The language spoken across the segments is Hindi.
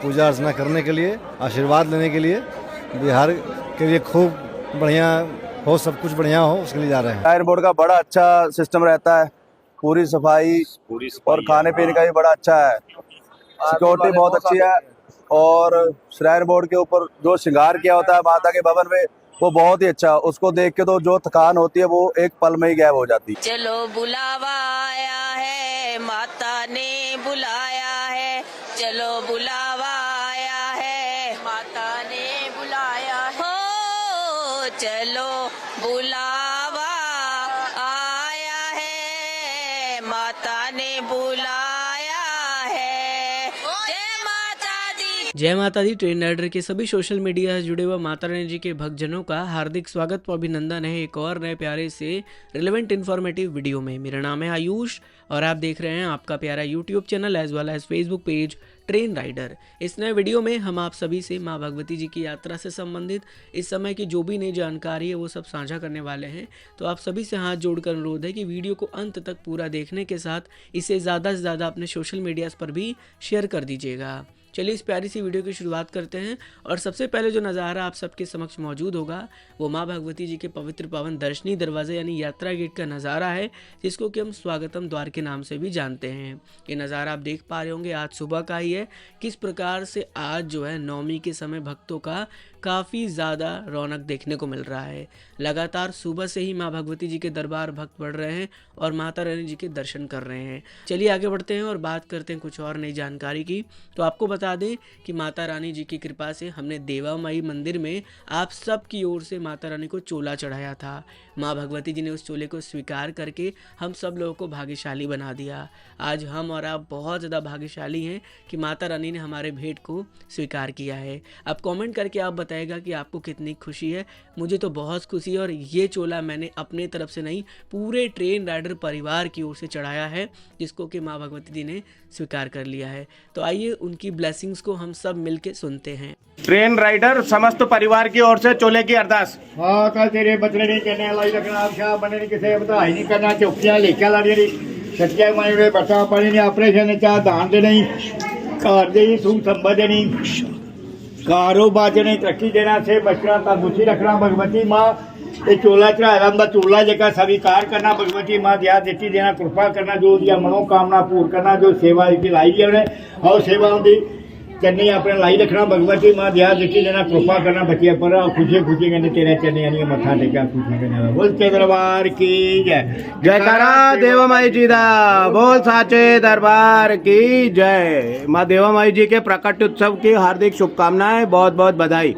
पूजा अर्चना करने के लिए, आशीर्वाद लेने के लिए, बिहार के लिए खूब बढ़िया हो, सब कुछ बढ़िया हो, उसके लिए जा रहे हैं। श्राइन बोर्ड का बड़ा अच्छा सिस्टम रहता है, पूरी सफाई और खाने पीने का भी बड़ा अच्छा है, सिक्योरिटी बहुत अच्छी है। और श्राइन बोर्ड के ऊपर जो श्रृंगार किया होता है माता के भवन में, वो बहुत ही अच्छा, उसको देख के तो जो थकान होती है वो एक पल में ही गायब हो जाती है। चलो बुलावा आया है, माता ने बुलाया है, चलो बुलावा आया है, माता ने बुलाया हो, चलो बुलावा आया है, माता ने बुलाया है। जय माता दी। जय माता दी। ट्रेन राइडर के सभी सोशल मीडिया से जुड़े हुए माता रानी जी के भक्तजनों का हार्दिक स्वागत व अभिनंदन है एक और नए प्यारे से रिलेवेंट इन्फॉर्मेटिव वीडियो में। मेरा नाम है आयुष और आप देख रहे हैं आपका प्यारा YouTube channel as well as Facebook page train rider. इस नए वीडियो में हम आप सभी से माँ भगवती जी की यात्रा से संबंधित इस समय की जो भी नई जानकारी है वो सब साझा करने वाले हैं। तो आप सभी से हाथ जोड़कर अनुरोध है कि वीडियो को अंत तक पूरा देखने के साथ इसे ज़्यादा से ज़्यादा अपने सोशल मीडियाज़ पर भी शेयर कर दीजिएगा। चलिए इस प्यारी सी वीडियो की शुरुआत करते हैं और सबसे पहले जो नज़ारा आप सबके समक्ष मौजूद होगा वो माँ भगवती जी के पवित्र पावन दर्शनी दरवाजे यानी यात्रा गेट का नज़ारा है, जिसको कि हम स्वागतम द्वार के नाम से भी जानते हैं। ये नज़ारा आप देख पा रहे होंगे आज सुबह का ही है, किस प्रकार से आज जो है नवमी के समय भक्तों का काफ़ी ज़्यादा रौनक देखने को मिल रहा है। लगातार सुबह से ही माँ भगवती जी के दरबार भक्त बढ़ रहे हैं और माता रानी जी के दर्शन कर रहे हैं। चलिए आगे बढ़ते हैं और बात करते हैं कुछ और नई जानकारी की। तो आपको बता दें कि माता रानी जी की कृपा से हमने देवा माई मंदिर में आप सब की ओर से माता रानी को चोला चढ़ाया था। माँ भगवती जी ने उस चोले को स्वीकार करके हम सब लोगों को भाग्यशाली बना दिया। आज हम और आप बहुत ज़्यादा भाग्यशाली हैं कि माता रानी ने हमारे भेंट को स्वीकार किया है। अब कमेंट करके आप बताएगा कि आपको कितनी खुशी है। मुझे तो बहुत खुशी है और ये चोला मैंने अपने तरफ से नहीं, पूरे ट्रेन राइडर परिवार की ओर से चढ़ाया है, जिसको कि माँ भगवती जी ने स्वीकार कर लिया है। तो आइए उनकी ब्लेसिंग्स को हम सब मिलके सुनते हैं। ट्रेन राइडर समस्त परिवार की ओर से चोले की अरदास। हाँ कल तेरे बचने नहीं कहने लाई रखना शाह बने नहीं किसी बधाई नहीं करना चौकियां लेखा लाड़ी नहीं सच्चा माई वे बचा पानी नहीं ऑपरेशन चाह दान दे नहीं घर दे सूख संभा दे नहीं कारोबार नहीं तरक्की देना से बचना तंदुरुस्ती रखना भगवती माँ ये चोला चढ़ाया चोला जगह स्वीकार करना भगवती माँ दया देती देना कृपा करना जो दिया मनोकामना पूर्ण करना जो सेवा लाई है उन्हें और सेवा उनकी चन्नी अपने लाई रखना भगवती माँ दया देती देना कृपा करना बच्चे पर खुशी खुशी कहने तेरे चन्नी यानी मत्था टेका खुशी करने बोलते दरबार की जय जयकारा देवा माई जी दा बोल साचे दरबार की जय। माँ देवा माई जी के प्रकट उत्सव की हार्दिक शुभकामनाएं, बहुत बहुत बधाई।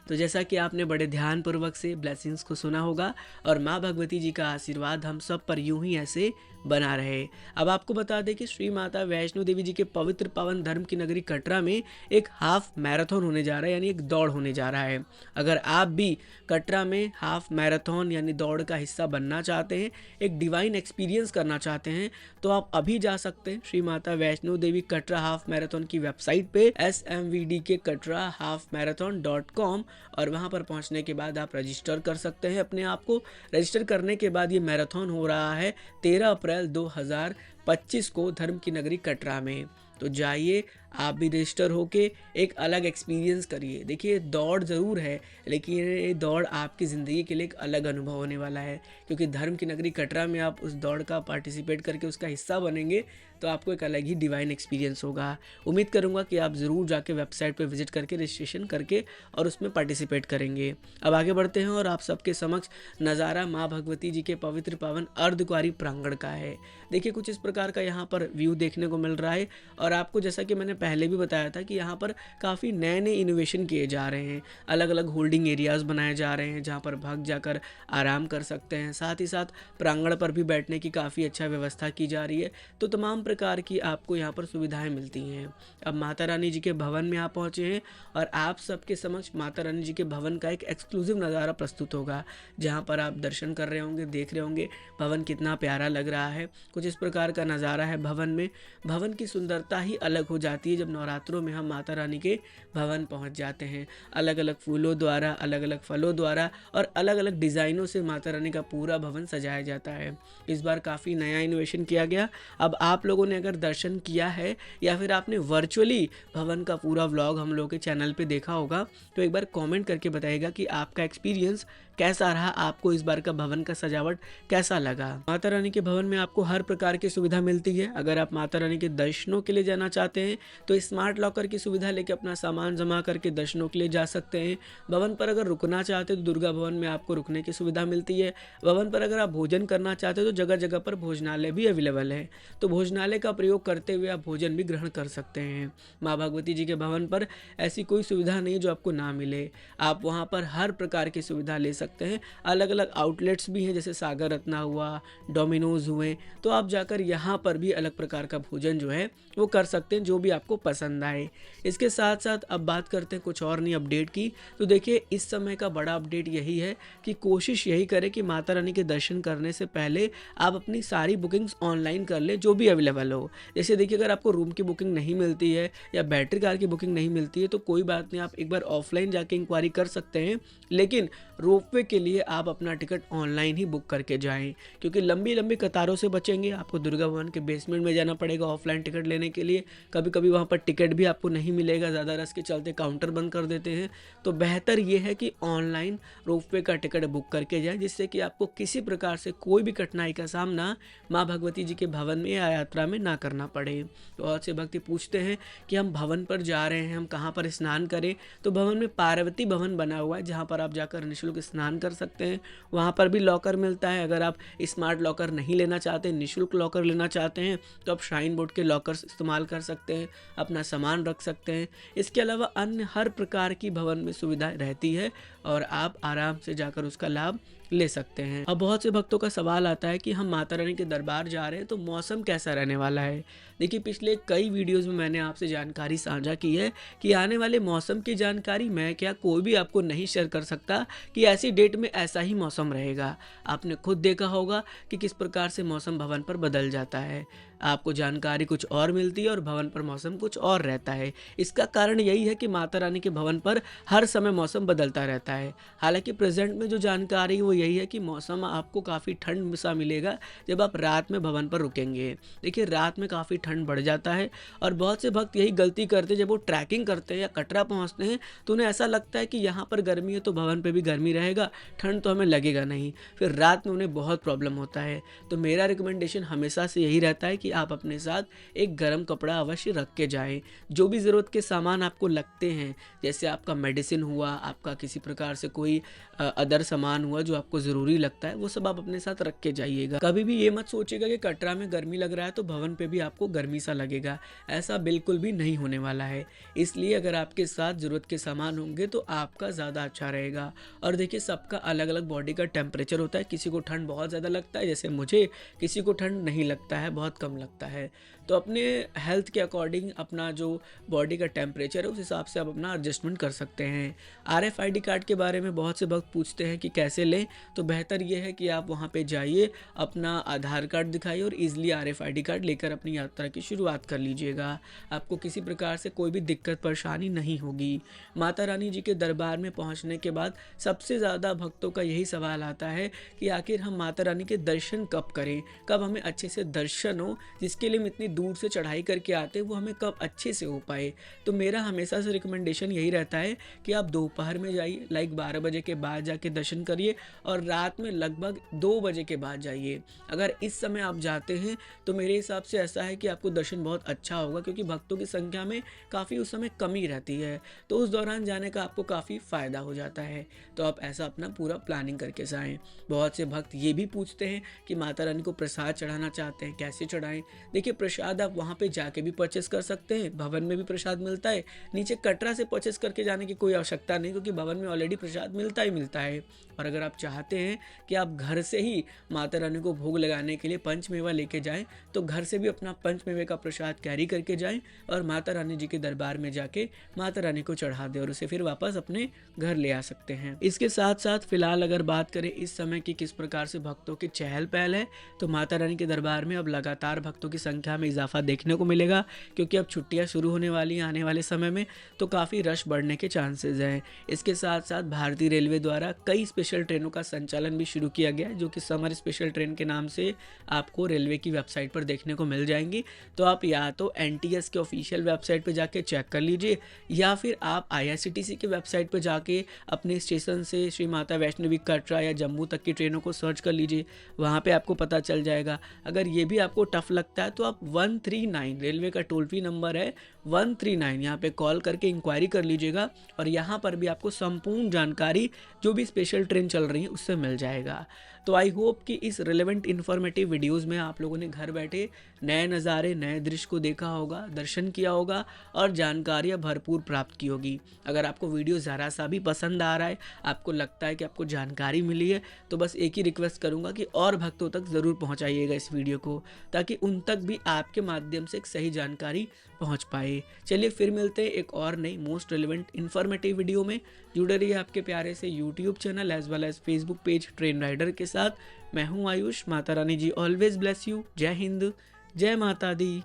तो जैसा कि आपने बड़े ध्यान पूर्वक से ब्लेसिंग्स को सुना होगा और माँ भगवती जी का आशीर्वाद हम सब पर यूं ही ऐसे बना रहे। अब आपको बता दें कि श्री माता वैष्णो देवी जी के पवित्र पावन धर्म की नगरी कटरा में एक हाफ मैराथन होने जा रहा है, यानी एक दौड़ होने जा रहा है। अगर आप भी कटरा में हाफ मैराथन यानी दौड़ का हिस्सा बनना चाहते हैं, एक डिवाइन एक्सपीरियंस करना चाहते हैं, तो आप अभी जा सकते हैं श्री माता वैष्णो देवी कटरा हाफ मैराथन की वेबसाइट पे smvdk katra-half-marathon.com और वहां पर पहुंचने के बाद आप रजिस्टर कर सकते हैं अपने आप को। रजिस्टर करने के बाद ये मैराथन हो रहा है 13 अप्रैल 2025 को धर्म की नगरी कटरा में। तो जाइए आप भी रजिस्टर होके एक अलग एक्सपीरियंस करिए। देखिए दौड़ ज़रूर है, लेकिन ये दौड़ आपकी ज़िंदगी के लिए एक अलग अनुभव होने वाला है, क्योंकि धर्म की नगरी कटरा में आप उस दौड़ का पार्टिसिपेट करके उसका हिस्सा बनेंगे तो आपको एक अलग ही डिवाइन एक्सपीरियंस होगा। उम्मीद करूंगा कि आप ज़रूर जाके वेबसाइट पे विजिट करके रजिस्ट्रेशन करके और उसमें पार्टिसिपेट करेंगे। अब आगे बढ़ते हैं और आप सबके समक्ष नज़ारा माँ भगवती जी के पवित्र पावन अर्धकुंवारी प्रांगण का है। देखिए कुछ इस प्रकार का यहाँ पर व्यू देखने को मिल रहा है और आपको जैसा कि मैंने पहले भी बताया था कि यहाँ पर काफ़ी नए नए इनोवेशन किए जा रहे हैं। अलग अलग होल्डिंग एरियाज़ बनाए जा रहे हैं जहाँ पर भक्त जाकर आराम कर सकते हैं। साथ ही साथ प्रांगण पर भी बैठने की काफ़ी अच्छा व्यवस्था की जा रही है। तो तमाम प्रकार की आपको यहाँ पर सुविधाएं मिलती हैं। अब माता रानी जी के भवन में आप पहुँचे हैं और आप सबके समक्ष माता रानी जी के भवन का एक एक्सक्लूसिव नज़ारा प्रस्तुत होगा, जहाँ पर आप दर्शन कर रहे होंगे, देख रहे होंगे भवन कितना प्यारा लग रहा है। कुछ इस प्रकार का नज़ारा है भवन में। भवन की सुंदरता ही अलग हो जाती है है जब नवरात्रों में हम माता रानी के भवन पहुंच जाते हैं। अलग अलग फूलों द्वारा, अलग अलग फलों द्वारा और अलग अलग डिज़ाइनों से माता रानी का पूरा भवन सजाया जाता है। इस बार काफ़ी नया इनोवेशन किया गया। अब आप लोगों ने अगर दर्शन किया है या फिर आपने वर्चुअली भवन का पूरा व्लॉग हम लोग के चैनल पे देखा होगा तो एक बार कमेंट करके बताइएगा कि आपका एक्सपीरियंस कैसा रहा, आपको इस बार का भवन का सजावट कैसा लगा। माता रानी के भवन में आपको हर प्रकार की सुविधा मिलती है। अगर आप माता रानी के दर्शनों के लिए जाना चाहते हैं तो स्मार्ट लॉकर की सुविधा लेके अपना सामान जमा करके दर्शनों के लिए जा सकते हैं। भवन पर अगर रुकना चाहते हैं तो दुर्गा भवन में आपको रुकने की सुविधा मिलती है। भवन पर अगर आप भोजन करना चाहते हैं तो जगह जगह पर भोजनालय भी अवेलेबल है, तो भोजनालय का प्रयोग करते हुए आप भोजन भी ग्रहण कर सकते हैं। माँ भगवती जी के भवन पर ऐसी कोई सुविधा नहीं जो आपको ना मिले। आप वहाँ पर हर प्रकार की सुविधा ले सकते हैं। अलग अलग आउटलेट्स भी हैं, जैसे सागर रत्ना हुआ, डोमिनोज हुए, तो आप जाकर यहाँ पर भी अलग प्रकार का भोजन जो है वो कर सकते हैं जो भी आपको पसंद आए। इसके साथ साथ अब बात करते हैं कुछ और नई अपडेट की। तो देखिए, इस समय का बड़ा अपडेट यही है कि कोशिश यही करें कि माता रानी के दर्शन करने से पहले आप अपनी सारी बुकिंग्स ऑनलाइन कर लें जो भी अवेलेबल हो। जैसे देखिए, अगर आपको रूम की बुकिंग नहीं मिलती है या बैटरी कार की बुकिंग नहीं मिलती है तो कोई बात नहीं, आप एक बार ऑफलाइन जाके इंक्वायरी कर सकते हैं, लेकिन रोपवे के लिए आप अपना टिकट ऑनलाइन ही बुक करके जाएं, क्योंकि लंबी लंबी कतारों से बचेंगे। आपको दुर्गा भवन के बेसमेंट में जाना पड़ेगा ऑफलाइन टिकट लेने के लिए। कभी कभी वहाँ पर टिकट भी आपको नहीं मिलेगा, ज़्यादा रश के चलते काउंटर बंद कर देते हैं। तो बेहतर ये है कि ऑनलाइन रोपवे का टिकट बुक करके जाएं, जिससे कि आपको किसी प्रकार से कोई भी कठिनाई का सामना माँ भगवती जी के भवन में या यात्रा में ना करना पड़े। तो बहुत से भक्ति पूछते हैं कि हम भवन पर जा रहे हैं, हम कहाँ पर स्नान करें। तो भवन में पार्वती भवन बना हुआ है जहाँ पर आप जाकर निःशुल्क स्नान कर सकते हैं। वहाँ पर भी लॉकर मिलता है। अगर आप स्मार्ट लॉकर नहीं लेना चाहते, निःशुल्क लॉकर लेना चाहते हैं तो आप श्राइन बोर्ड के लॉकर्स इस्तेमाल कर सकते हैं, अपना सामान रख सकते हैं। इसके अलावा अन्य हर प्रकार की भवन में सुविधा रहती है और आप आराम से जाकर उसका लाभ ले सकते हैं। अब बहुत से भक्तों का सवाल आता है कि हम माता रानी के दरबार जा रहे हैं तो मौसम कैसा रहने वाला है। देखिए, पिछले कई वीडियोस में मैंने आपसे जानकारी साझा की है कि आने वाले मौसम की जानकारी मैं क्या कोई भी आपको नहीं शेयर कर सकता कि ऐसी डेट में ऐसा ही मौसम रहेगा। आपने खुद देखा होगा कि किस प्रकार से मौसम भवन पर बदल जाता है। आपको जानकारी कुछ और मिलती है और भवन पर मौसम कुछ और रहता है। इसका कारण यही है कि माता रानी के भवन पर हर समय मौसम बदलता रहता है। हालांकि प्रेजेंट में जो जानकारी वो यही है कि मौसम आपको काफ़ी ठंड सा मिलेगा जब आप रात में भवन पर रुकेंगे। देखिए, रात में काफ़ी ठंड बढ़ जाता है और बहुत से भक्त यही गलती करते हैं। जब वो ट्रैकिंग करते हैं या कटरा पहुँचते हैं तो उन्हें ऐसा लगता है कि यहाँ पर गर्मी है तो भवन पर भी गर्मी रहेगा, ठंड तो हमें लगेगा नहीं। फिर रात में उन्हें बहुत प्रॉब्लम होता है। तो मेरा रिकमेंडेशन हमेशा से यही रहता है कि आप अपने साथ एक गर्म कपड़ा अवश्य रख के जाएं। जो भी ज़रूरत के सामान आपको लगते हैं, जैसे आपका मेडिसिन हुआ, आपका किसी प्रकार से कोई अदर सामान हुआ जो आपको ज़रूरी लगता है, वो सब आप अपने साथ रख के जाइएगा। कभी भी ये मत सोचिएगा कि कटरा में गर्मी लग रहा है तो भवन पे भी आपको गर्मी सा लगेगा। ऐसा बिल्कुल भी नहीं होने वाला है। इसलिए अगर आपके साथ ज़रूरत के सामान होंगे तो आपका ज़्यादा अच्छा रहेगा। और देखिए, सबका अलग अलग बॉडी का टेम्परेचर होता है। किसी को ठंड बहुत ज़्यादा लगता है जैसे मुझे, किसी को ठंड नहीं लगता है, बहुत कम लगता है। तो अपने हेल्थ के अकॉर्डिंग अपना जो बॉडी का टेम्परेचर है उस हिसाब से आप अपना एडजस्टमेंट कर सकते हैं। RFID कार्ड के बारे में बहुत से भक्त पूछते हैं कि कैसे लें। तो बेहतर ये है कि आप वहाँ पे जाइए, अपना आधार कार्ड दिखाइए और ईजिली RFID कार्ड लेकर अपनी यात्रा की शुरुआत कर लीजिएगा। आपको किसी प्रकार से कोई भी दिक्कत परेशानी नहीं होगी। माता रानी जी के दरबार में पहुँचने के बाद सबसे ज़्यादा भक्तों का यही सवाल आता है कि आखिर हम माता रानी के दर्शन कब करें, कब हमें अच्छे से दर्शन हो, जिसके लिए हम इतनी दूर से चढ़ाई करके आते हैं वो हमें कब अच्छे से हो पाए। तो मेरा हमेशा से रिकमेंडेशन यही रहता है कि आप दोपहर में जाइए, लाइक 12 बजे के बाद जाके दर्शन करिए और रात में लगभग 2 बजे के बाद जाइए। अगर इस समय आप जाते हैं तो मेरे हिसाब से ऐसा है कि आपको दर्शन बहुत अच्छा होगा, क्योंकि भक्तों की संख्या में काफ़ी उस समय कमी रहती है। तो उस दौरान जाने का आपको काफ़ी फ़ायदा हो जाता है। तो आप ऐसा अपना पूरा प्लानिंग करके जाएँ। बहुत से भक्त ये भी पूछते हैं कि माता रानी को प्रसाद चढ़ाना चाहते हैं, कैसे चढ़ाएं। देखिए, प्रसाद आप वहाँ पे जाके भी परचेस कर सकते हैं, भवन में भी प्रसाद मिलता है। नीचे कटरा से परचेस करके जाने की कोई आवश्यकता नहीं, क्योंकि भवन में ऑलरेडी प्रसाद मिलता ही मिलता है। और अगर आप चाहते चाहते हैं कि आप घर से ही माता रानी को भोग लगाने के लिए पंचमेवा लेके जाएं, तो घर से भी अपना पंचमेवे का प्रसाद कैरी करके जाएं और माता रानी जी के दरबार में जाके माता रानी को चढ़ा दें और उसे फिर वापस अपने घर ले आ सकते हैं। इसके साथ साथ फिलहाल अगर बात करें इस समय की किस प्रकार से भक्तों की चहल पहल है, तो माता रानी के दरबार में अब लगातार भक्तों की संख्या में इजाफा देखने को मिलेगा, क्योंकि अब छुट्टियां शुरू होने वाली हैं आने वाले समय में, तो काफ़ी रश बढ़ने के चांसेस हैं। इसके साथ साथ भारतीय रेलवे द्वारा कई स्पेशल ट्रेनों का संचालन भी शुरू किया गया है, जो कि समर स्पेशल ट्रेन के नाम से आपको रेलवे की वेबसाइट पर देखने को मिल जाएंगी। तो आप या तो NTS के ऑफिशियल वेबसाइट पर जाके चेक कर लीजिए, या फिर आप IRCTC की वेबसाइट पर जाके अपने स्टेशन से श्री माता वैष्णवी कटरा या जम्मू तक की ट्रेनों को सर्च कर लीजिए, वहाँ पे आपको पता चल जाएगा। अगर ये भी आपको टफ लगता है तो आप 139 रेलवे का टोल फ्री नंबर है 139, यहाँ पे कॉल करके इंक्वायरी कर लीजिएगा और यहाँ पर भी आपको संपूर्ण जानकारी जो भी स्पेशल ट्रेन चल रही है उससे मिल जाएगा। तो आई होप कि इस रिलेवेंट इन्फॉर्मेटिव वीडियोज़ में आप लोगों ने घर बैठे नए नज़ारे, नए दृश्य को देखा होगा, दर्शन किया होगा और जानकारियाँ भरपूर प्राप्त की होगी। अगर आपको वीडियो ज़रा सा भी पसंद आ रहा है, आपको लगता है कि आपको जानकारी मिली है, तो बस एक ही रिक्वेस्ट करूँगा कि और भक्तों तक ज़रूर पहुँचाइएगा इस वीडियो को, ताकि उन तक भी आपके माध्यम से एक सही जानकारी पहुँच पाए। चलिए फिर मिलते हैं एक और नई मोस्ट रिलेवेंट इन्फॉर्मेटिव वीडियो में। जुड़े रहिए आपके प्यारे से YouTube channel as well as Facebook page train rider के साथ। मैं हूँ Ayush. Mata Rani ji always bless you. जय हिंद, जय माता दी।